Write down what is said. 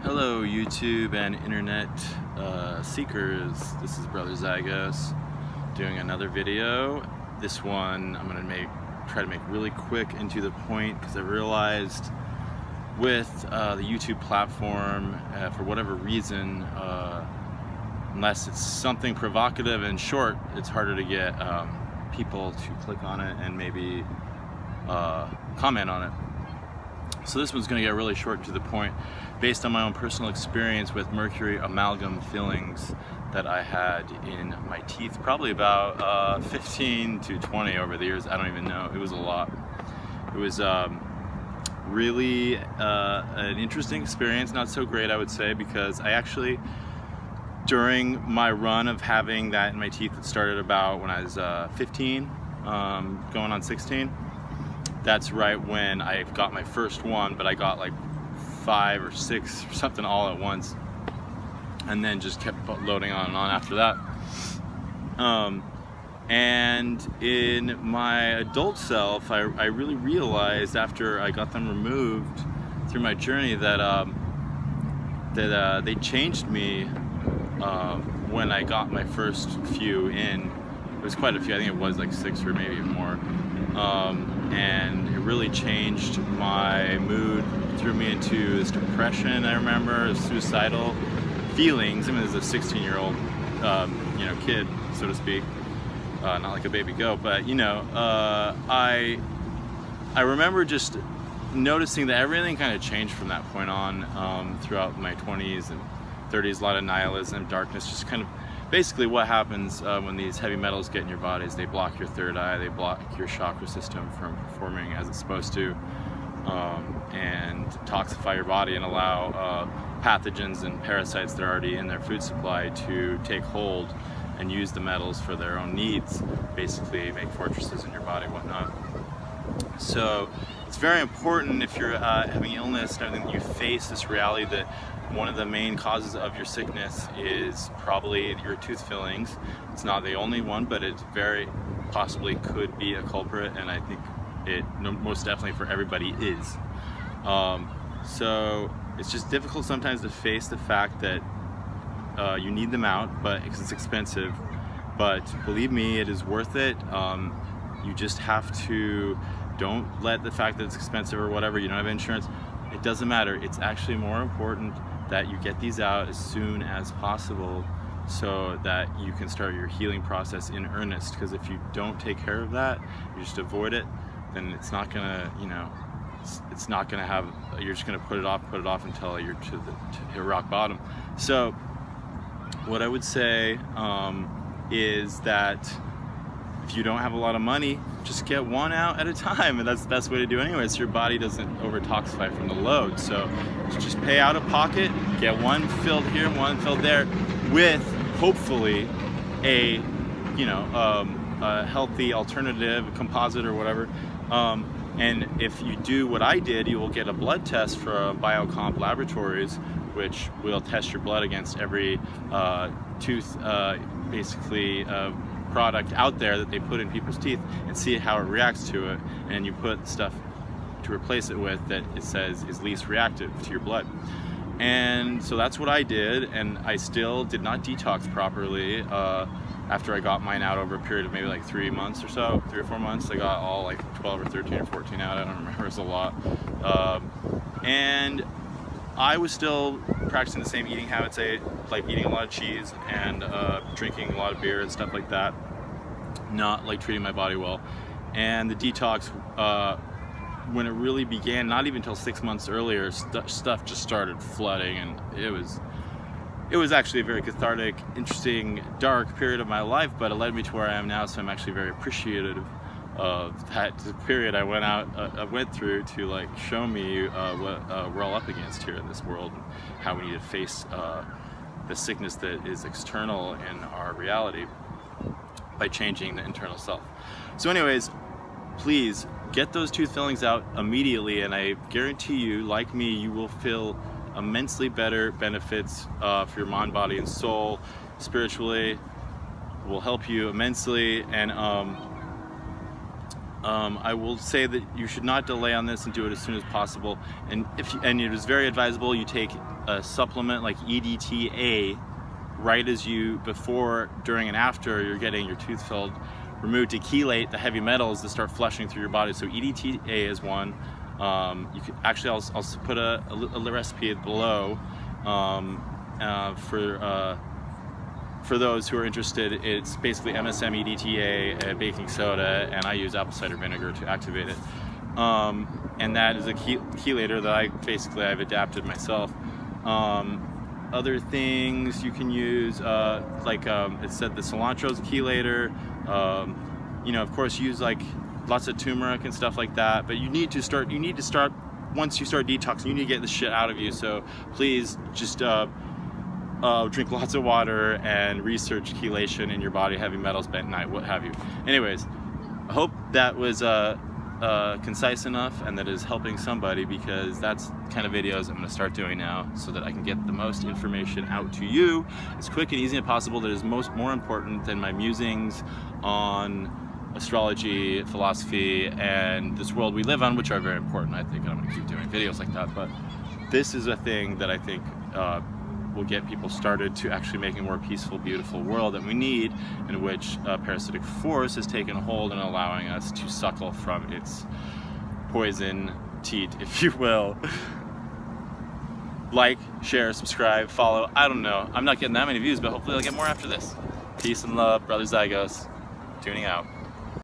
Hello YouTube and internet seekers, this is Brother Zygos doing another video. This one I'm going to try to make really quick and to the point, because I realized with the YouTube platform, for whatever reason, unless it's something provocative and short, it's harder to get people to click on it and maybe comment on it. So this one's going to get really short and to the point, based on my own personal experience with mercury amalgam fillings that I had in my teeth, probably about 15 to 20 over the years. I don't even know. It was a lot. It was really an interesting experience, not so great I would say, because I actually, during my run of having that in my teeth, that started about when I was 15, going on 16, that's right when I got my first one, but I got like 5 or 6 or something all at once, and then just kept loading on and on after that. And in my adult self, I really realized after I got them removed through my journey that they changed me when I got my first few in. It was quite a few. I think it was like 6 or maybe even more. And it really changed my mood, threw me into this depression. I remember suicidal feelings. I mean, as a 16-year-old, kid, so to speak, not like a baby goat, but I remember just noticing that everything kind of changed from that point on, throughout my 20s and 30s. A lot of nihilism, darkness, just kind of basically what happens when these heavy metals get in your body is they block your third eye, they block your chakra system from performing as it's supposed to, and toxify your body and allow pathogens and parasites that are already in their food supply to take hold and use the metals for their own needs, basically make fortresses in your body, whatnot. So it's very important, if you're having illness and everything, that you face this reality that one of the main causes of your sickness is probably your tooth fillings. It's not the only one, but it very possibly could be a culprit, and I think it most definitely for everybody is. So it's just difficult sometimes to face the fact that you need them out, but because it's expensive. But believe me, it is worth it. You just have to, don't let the fact that it's expensive or whatever, you don't have insurance, it doesn't matter. It's actually more important that you get these out as soon as possible, so that you can start your healing process in earnest. Because if you don't take care of that, you just avoid it, then it's not gonna, it's not gonna have, you're just gonna put it off until you're to hit rock bottom. So what I would say is that if you don't have a lot of money, just get one out at a time, and that's the best way to do it anyway, so your body doesn't over toxify from the load. So just pay out of pocket, get one filled here, one filled there, with hopefully a healthy alternative, a composite or whatever. And if you do what I did, you will get a blood test from Biocomp Laboratories, which will test your blood against every tooth, basically, product out there that they put in people's teeth, and see how it reacts to it, and you put stuff to replace it with that it says is least reactive to your blood. And so that's what I did, and I still did not detox properly after I got mine out over a period of maybe like 3 months or so, 3 or 4 months. I got all like 12 or 13 or 14 out, I don't remember, it was a lot. And I was still practicing the same eating habits, like eating a lot of cheese and drinking a lot of beer and stuff like that, not like treating my body well. And the detox, when it really began, not even until 6 months earlier, stuff just started flooding, and it was actually a very cathartic, interesting, dark period of my life, but it led me to where I am now. So I'm actually very appreciative of that period I went through to like show me what we're all up against here in this world, and how we need to face the sickness that is external in our reality by changing the internal self. So anyways, please get those tooth fillings out immediately, and I guarantee you, like me, you will feel immensely better benefits for your mind, body, and soul. Spiritually, it will help you immensely. And I will say that you should not delay on this and do it as soon as possible. And it is very advisable you take a supplement like EDTA right as you, before, during, and after you're getting your tooth filled removed, to chelate the heavy metals that start flushing through your body. So EDTA is one. You could actually, I'll put a recipe below for those who are interested. It's basically MSM, EDTA, baking soda, and I use apple cider vinegar to activate it. And that is a chelator that I've adapted myself. Other things you can use, it said the cilantro is a chelator. You know, of course, use like lots of turmeric and stuff like that. But you need to start. Once you start detoxing, you need to get the shit out of you. So please just drink lots of water and research chelation in your body, heavy metals, bentonite, what have you. Anyways, I hope that was concise enough and that is helping somebody, because that's the kind of videos I'm going to start doing now, so that I can get the most information out to you as quick and easy as possible. That is more important than my musings on astrology, philosophy, and this world we live on, which are very important, I think, and I'm going to keep doing videos like that. But this is a thing that I think will get people started to actually making a more peaceful, beautiful world that we need, in which parasitic force has taken hold and allowing us to suckle from its poison teat, if you will. Like, share, subscribe, follow. I don't know. I'm not getting that many views, but hopefully I'll get more after this. Peace and love, Brother Zygos, tuning out.